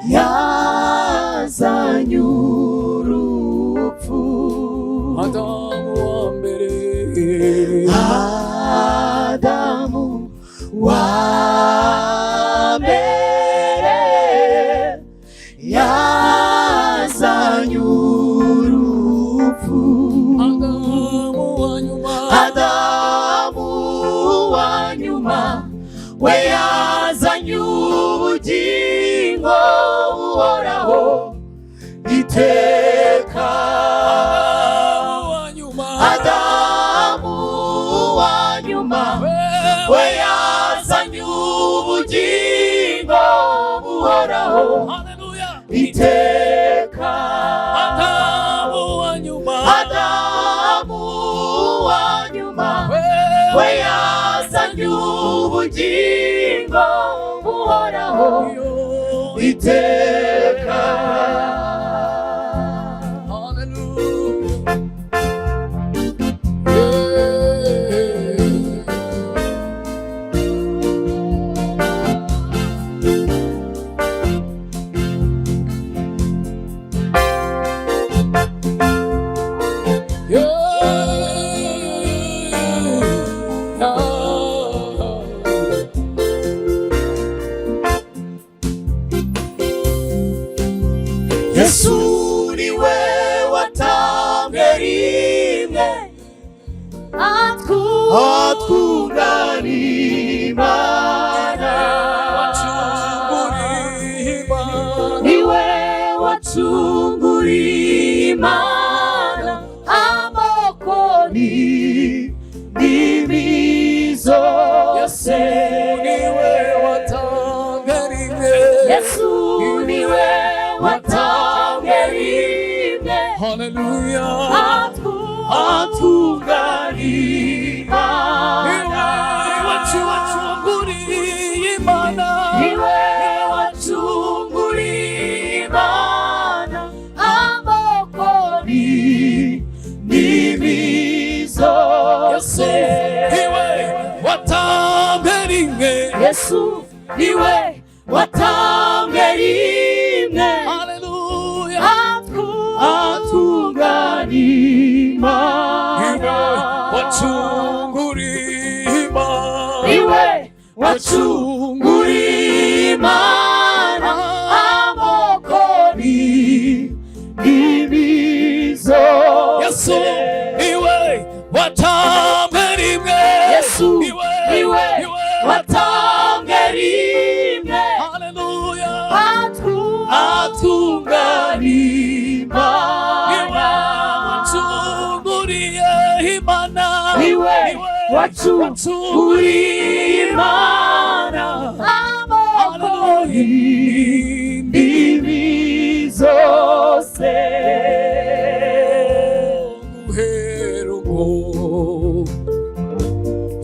yazanye urupfu. Adamu wa mbere, Adamu wa mbere yazanye urupfu. Adamu wa nyuma, Adamu wa nyuma we yazanye ubugingo buhoraho iteka. Adamu wa nyuma we yazanye ubugingo buhoraho iteka. Adamu wa nyuma, Adamu wa nyuma we yazanye ubugingo buhoraho iteka. Yesu niwe watanze rimwe atwungana Imana. Niwe wacunguriye Imana amoko n'indimi zose. niwe watanze rimwe, Yesu niwe watanze rimwe, hallelujah, atungana Imana. wacunguriye Imana, Niwe wacunguriye Imana amoko n'indimi zose. niwe watanze rimwe, Yesu niwe watanze rimwe, hallelujah, atungana Imana. wacunguriye Imana, Niwe wacunguriye Imana amoko n'indimi zose. Yesu niwe watanze rimwe, Yesu niwe watanze rimwe, hallelujah, atungana Imana. wacunguriye Imana, Niwe wacunguriye Imana amoko n'indimi zose. guhera ubwo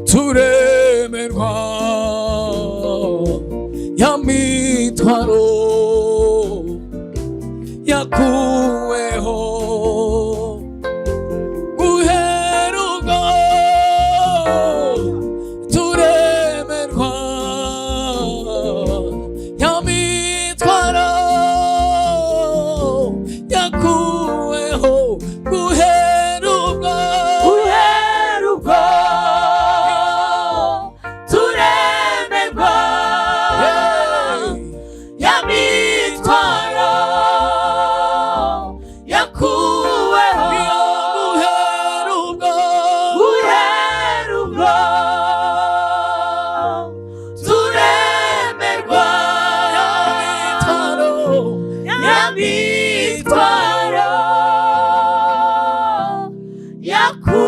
turemerwa ya mitwaro yakuweho. Guhera ubwo turemerwa ya mitwaro yakuweho. Guhera ubwo turemerwa ya mitwaro yakuweho. guhera ubwo turemerwa ya mitwaro yakuweho.